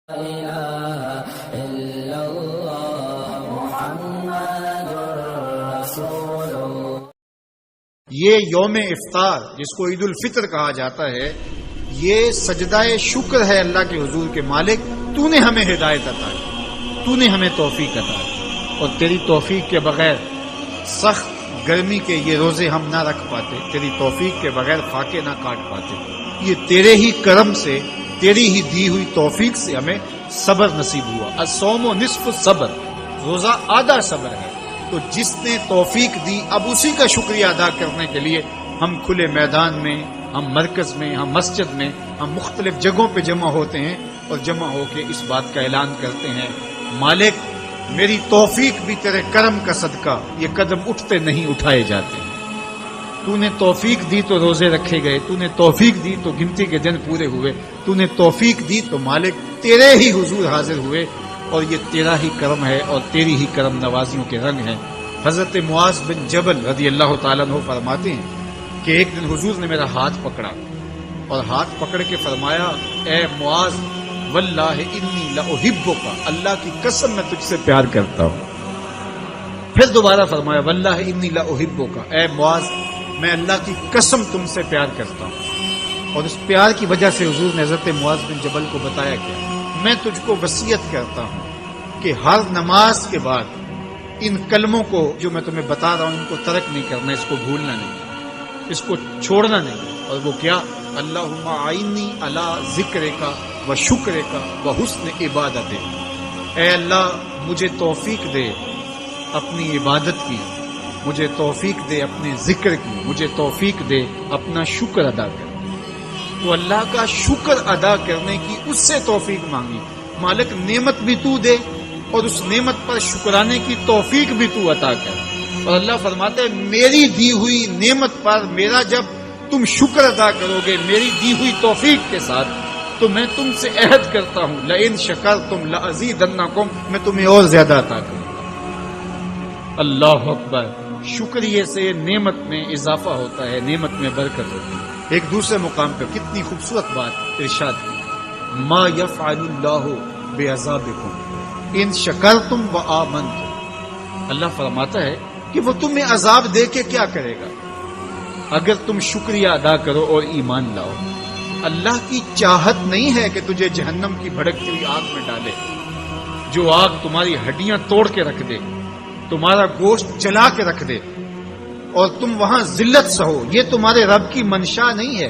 یہ یوم افطار جس کو عید الفطر کہا جاتا ہے، یہ سجدہ شکر ہے اللہ کے حضور کے مالک تو نے ہمیں ہدایت عطا کی، تو نے ہمیں توفیق عطا کی، اور تیری توفیق کے بغیر سخت گرمی کے یہ روزے ہم نہ رکھ پاتے، تیری توفیق کے بغیر فاقے نہ کاٹ پاتے۔ یہ تیرے ہی کرم سے، تیری ہی دی ہوئی توفیق سے ہمیں صبر نصیب ہوا۔ الصوم نصف الصبر، روزہ آدھا صبر ہے۔ تو جس نے توفیق دی، اب اسی کا شکریہ ادا کرنے کے لیے ہم کھلے میدان میں، ہم مرکز میں، ہم مسجد میں، ہم مختلف جگہوں پہ جمع ہوتے ہیں اور جمع ہو کے اس بات کا اعلان کرتے ہیں، مالک میری توفیق بھی تیرے کرم کا صدقہ، یہ قدم اٹھتے نہیں اٹھائے جاتے ہیں۔ تو نے توفیق دی تو روزے رکھے گئے، تو نے توفیق دی تو گنتی کے دن پورے ہوئے، تو نے توفیق دی تو مالک تیرے ہی حضور حاضر ہوئے، اور یہ تیرا ہی کرم ہے اور تیری ہی کرم نوازیوں کے رنگ ہیں۔ حضرت معاذ بن جبل رضی اللہ تعالیٰ عنہ فرماتے ہیں کہ ایک دن حضور نے میرا ہاتھ پکڑا اور ہاتھ پکڑ کے فرمایا، اے معاذ واللہ انی لاحبک، اللہ کی قسم میں تجھ سے پیار کرتا ہوں۔ پھر دوبارہ فرمایا، واللہ انی لاحبک، اے معاذ میں اللہ کی قسم تم سے پیار کرتا ہوں۔ اور اس پیار کی وجہ سے حضور نے حضرت معاذ بن جبل کو بتایا کہ میں تجھ کو وصیت کرتا ہوں کہ ہر نماز کے بعد ان کلموں کو جو میں تمہیں بتا رہا ہوں ان کو ترک نہیں کرنا، اس کو بھولنا نہیں، اس کو چھوڑنا نہیں۔ اور وہ کیا؟ اللہم اعنی علی ذکرک و شکرک و حسن عبادتک، اے اللہ مجھے توفیق دے اپنی عبادت کی، مجھے توفیق دے اپنے ذکر کی، مجھے توفیق دے اپنا شکر ادا کر۔ تو اللہ کا شکر ادا کرنے کی اس سے توفیق مانگی، مالک نعمت بھی تو دے اور اس نعمت پر شکرانے کی توفیق بھی تو عطا کر۔ اور اللہ فرماتے ہیں میری دی ہوئی نعمت پر میرا جب تم شکر ادا کرو گے میری دی ہوئی توفیق کے ساتھ، تو میں تم سے عہد کرتا ہوں لئن شکرتم لازیدنکم، میں تمہیں اور زیادہ عطا کروں گا۔ اللہ اکبر! شکریہ سے نعمت میں اضافہ ہوتا ہے، نعمت میں برکت ہوتی ہے۔ ایک دوسرے مقام پہ کتنی خوبصورت بات ارشاد کی، ما یفعل اللہ بعذابکم ان شکرتم وآمنتم، اللہ فرماتا ہے کہ وہ تمہیں عذاب دے کے کیا کرے گا اگر تم شکریہ ادا کرو اور ایمان لاؤ۔ اللہ کی چاہت نہیں ہے کہ تجھے جہنم کی بھڑکتی ہوئی آگ میں ڈالے، جو آگ تمہاری ہڈیاں توڑ کے رکھ دے، تمہارا گوشت جلا کے رکھ دے اور تم وہاں ذلت سہو، یہ تمہارے رب کی منشا نہیں ہے۔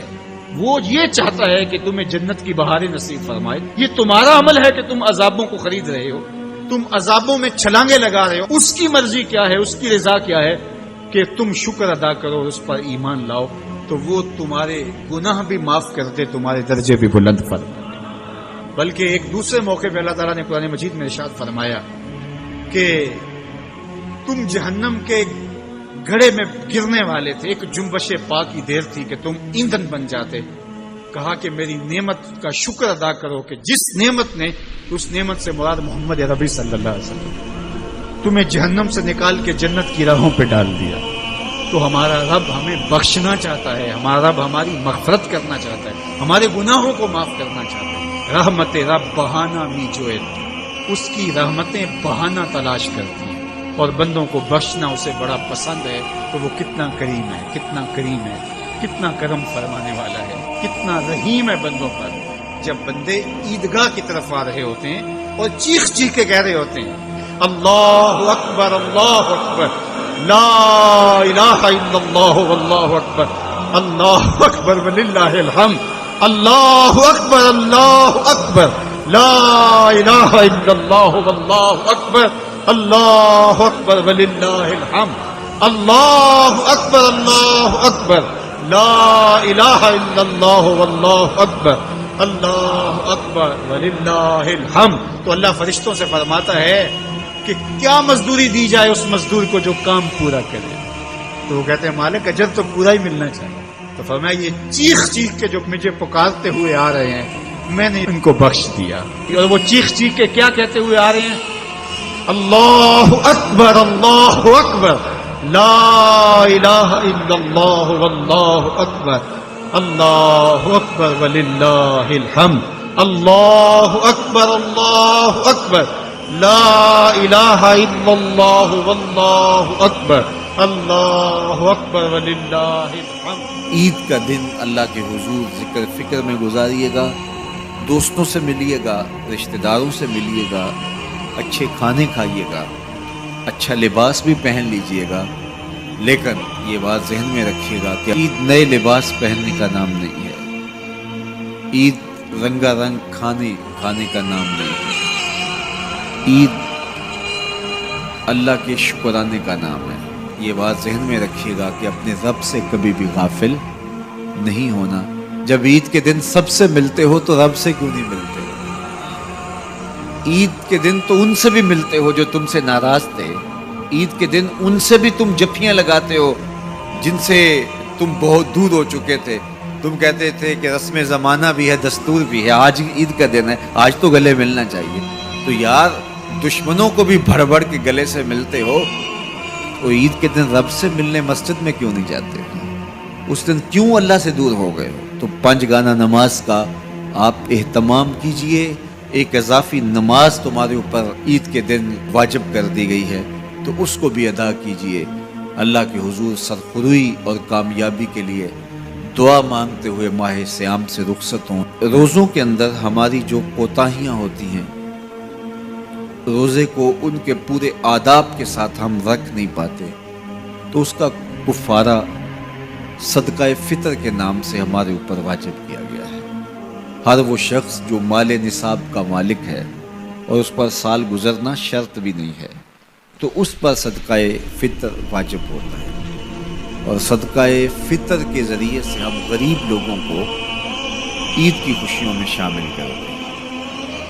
وہ یہ چاہتا ہے کہ تمہیں جنت کی بہاریں نصیب فرمائے۔ یہ تمہارا عمل ہے کہ تم عذابوں کو خرید رہے ہو، تم عذابوں میں چھلانگے لگا رہے ہو۔ اس کی مرضی کیا ہے، اس کی رضا کیا ہے کہ تم شکر ادا کرو اور اس پر ایمان لاؤ، تو وہ تمہارے گناہ بھی معاف کرتے، تمہارے درجے بھی بلند فرماتے۔ بلکہ ایک دوسرے موقع پہ اللہ تعالیٰ نے قرآن مجید میں ارشاد فرمایا کہ تم جہنم کے گھڑے میں گرنے والے تھے، ایک جنبش پا کی دیر تھی کہ تم ایندھن بن جاتے۔ کہا کہ میری نعمت کا شکر ادا کرو کہ جس نعمت نے، اس نعمت سے مراد محمد عربی صلی اللہ علیہ وسلم، تمہیں جہنم سے نکال کے جنت کی راہوں پہ ڈال دیا۔ تو ہمارا رب ہمیں بخشنا چاہتا ہے، ہمارا رب ہماری مغفرت کرنا چاہتا ہے، ہمارے گناہوں کو معاف کرنا چاہتا ہے۔ رحمت رب بہانہ می جوئت، اس کی رحمتیں بہانہ تلاش کرتی ہیں، اور بندوں کو بخشنا اسے بڑا پسند ہے۔ تو وہ کتنا کریم ہے، کتنا کریم ہے، کتنا کرم فرمانے والا ہے، کتنا رحیم ہے بندوں پر۔ جب بندے عیدگاہ کی طرف آ رہے ہوتے ہیں اور چیخ چیخ کے کہہ رہے ہوتے ہیں اللہ اکبر اللہ اکبر لا الہ الا اللہ واللہ اکبر اللہ اکبر وللہ الحمد اللہ اکبر اللہ اکبر لا الہ الا اللہ واللہ اکبر اللہ اکبر وللہ الحمد اللہ اکبر اللہ اکبر لا الہ الا اللہ واللہ اکبر اللہ اکبر وللہ الحمد۔ تو اللہ فرشتوں سے فرماتا ہے کہ کیا مزدوری دی جائے اس مزدور کو جو کام پورا کرے؟ تو وہ کہتے ہیں مالک اجر تو پورا ہی ملنا چاہیے۔ تو فرمایا یہ چیخ چیخ کے جو مجھے پکارتے ہوئے آ رہے ہیں میں نے ان کو بخش دیا۔ اور وہ چیخ چیخ کے کیا کہتے ہوئے آ رہے ہیں؟ اللہ اکبر لا الہ الا اللہ واللہ اکبر اللہ اکبر وللہ الحمد اللہ اکبر لا الہ الا اللہ واللہ اکبر اللہ اکبر وللہ الحمد۔ عید کا دن اللہ کے حضور ذکر فکر میں گزاریے گا، دوستوں سے ملیے گا، رشتہ داروں سے ملیے گا، اچھے کھانے کھائیے گا، اچھا لباس بھی پہن لیجئے گا، لیکن یہ بات ذہن میں رکھیے گا کہ عید نئے لباس پہننے کا نام نہیں ہے، عید رنگا رنگ کھانے کا نام نہیں ہے، عید اللہ کے شکرانے کا نام ہے۔ یہ بات ذہن میں رکھیے گا کہ اپنے رب سے کبھی بھی غافل نہیں ہونا۔ جب عید کے دن سب سے ملتے ہو تو رب سے کیوں نہیں ملتے؟ عید کے دن تو ان سے بھی ملتے ہو جو تم سے ناراض تھے، عید کے دن ان سے بھی تم جفیاں لگاتے ہو جن سے تم بہت دور ہو چکے تھے۔ تم کہتے تھے کہ رسم زمانہ بھی ہے، دستور بھی ہے، آج عید کا دن ہے، آج تو گلے ملنا چاہیے۔ تو یار دشمنوں کو بھی بڑھ بڑھ کے گلے سے ملتے ہو، تو عید کے دن رب سے ملنے مسجد میں کیوں نہیں جاتے؟ اس دن کیوں اللہ سے دور ہو گئے؟ تو 5 گانا نماز کا آپ اہتمام کیجئے۔ ایک اضافی نماز تمہارے اوپر عید کے دن واجب کر دی گئی ہے، تو اس کو بھی ادا کیجئے۔ اللہ کے حضور سرخروئی اور کامیابی کے لیے دعا مانگتے ہوئے ماہ صیام سے رخصت ہوں۔ روزوں کے اندر ہماری جو کوتاہیاں ہوتی ہیں، روزے کو ان کے پورے آداب کے ساتھ ہم رکھ نہیں پاتے، تو اس کا کفارہ صدقہ فطر کے نام سے ہمارے اوپر واجب کیا گیا ہے۔ ہر وہ شخص جو مال نصاب کا مالک ہے اور اس پر سال گزرنا شرط بھی نہیں ہے، تو اس پر صدقہ فطر واجب ہوتا ہے، اور صدقہ فطر کے ذریعے سے ہم غریب لوگوں کو عید کی خوشیوں میں شامل کرتے ہیں۔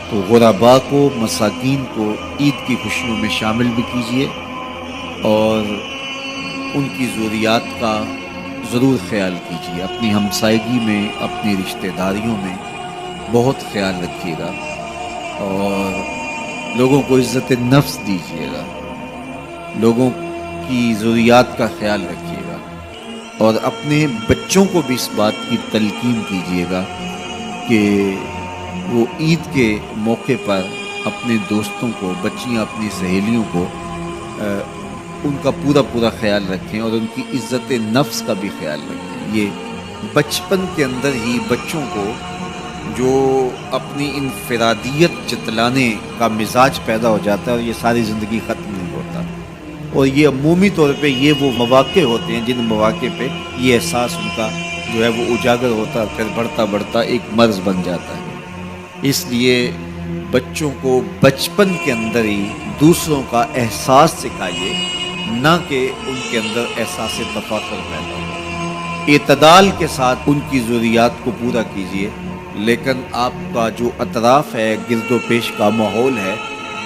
تو غرباء کو، مساکین کو عید کی خوشیوں میں شامل بھی کیجئے، اور ان کی ضروریات کا ضرور خیال کیجئے۔ اپنی ہمسائیگی میں، اپنی رشتہ داریوں میں بہت خیال رکھیے گا، اور لوگوں کو عزت نفس دیجیے گا، لوگوں کی ضروریات کا خیال رکھیے گا، اور اپنے بچوں کو بھی اس بات کی تلقین کیجیے گا کہ وہ عید کے موقع پر اپنے دوستوں کو، بچیاں اپنی سہیلیوں کو ان کا پورا خیال رکھیں، اور ان کی عزت نفس کا بھی خیال رکھیں۔ یہ بچپن کے اندر ہی بچوں کو جو اپنی انفرادیت جتلانے کا مزاج پیدا ہو جاتا ہے، اور یہ ساری زندگی ختم نہیں ہوتا، اور یہ عمومی طور پہ یہ وہ مواقع ہوتے ہیں جن مواقع پہ یہ احساس ان کا جو ہے وہ اجاگر ہوتا ہے، پھر بڑھتا ایک مرض بن جاتا ہے۔ اس لیے بچوں کو بچپن کے اندر ہی دوسروں کا احساس سکھائیے، نہ کہ ان کے اندر احساس تفاخر پیدا ہو۔ اعتدال کے ساتھ ان کی ضروریات کو پورا کیجیے، لیکن آپ کا جو اطراف ہے، گرد و پیش کا ماحول ہے،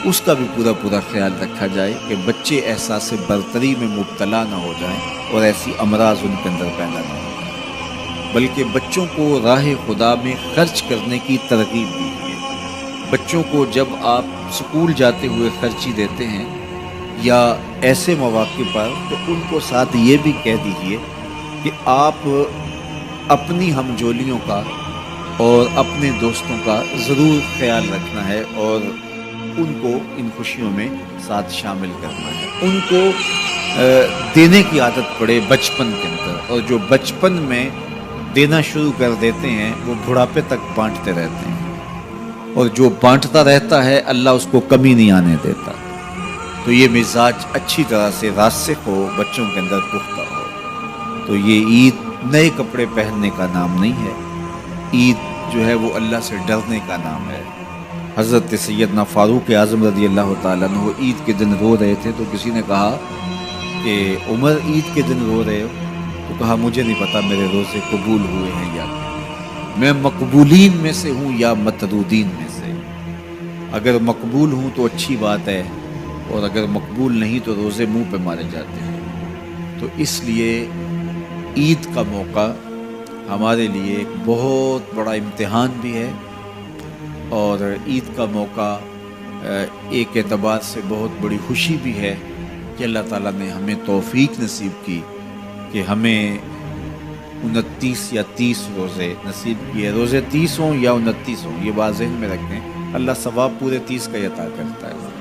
اس کا بھی پورا خیال رکھا جائے کہ بچے احساس برتری میں مبتلا نہ ہو جائیں اور ایسی امراض ان کے اندر پیدا نہ ہو، بلکہ بچوں کو راہ خدا میں خرچ کرنے کی ترغیب دیجیے۔ بچوں کو جب آپ اسکول جاتے ہوئے خرچی دیتے ہیں یا ایسے مواقع پر، تو ان کو ساتھ یہ بھی کہہ دیجیے کہ آپ اپنی ہمجولیوں کا اور اپنے دوستوں کا ضرور خیال رکھنا ہے، اور ان کو ان خوشیوں میں ساتھ شامل کرنا ہے۔ ان کو دینے کی عادت پڑے بچپن کے اندر، اور جو بچپن میں دینا شروع کر دیتے ہیں وہ بڑھاپے تک بانٹتے رہتے ہیں، اور جو بانٹتا رہتا ہے اللہ اس کو کمی نہیں آنے دیتا۔ تو یہ مزاج اچھی طرح سے راسخ ہو، بچوں کے اندر پختہ ہو۔ تو یہ عید نئے کپڑے پہننے کا نام نہیں ہے، عید جو ہے وہ اللہ سے ڈرنے کا نام ہے۔ حضرت سیدنا فاروق اعظم رضی اللہ تعالیٰ عنہ عید کے دن رو رہے تھے، تو کسی نے کہا کہ عمر عید کے دن رو رہے ہو؟ تو کہا مجھے نہیں پتا میرے روزے قبول ہوئے ہیں یا میں مقبولین میں سے ہوں یا مطرودین میں سے۔ اگر مقبول ہوں تو اچھی بات ہے، اور اگر مقبول نہیں تو روزے منہ پہ مارے جاتے ہیں۔ تو اس لیے عید کا موقع ہمارے لیے ایک بہت بڑا امتحان بھی ہے، اور عید کا موقع ایک اعتبار سے بہت بڑی خوشی بھی ہے کہ اللہ تعالیٰ نے ہمیں توفیق نصیب کی کہ ہمیں 29 یا 30 روزے نصیب کیے. روزے 30 ہوں یا 29 ہوں، یہ واضح میں رکھیں، اللہ ثواب پورے 30 کا عطا کرتا ہے.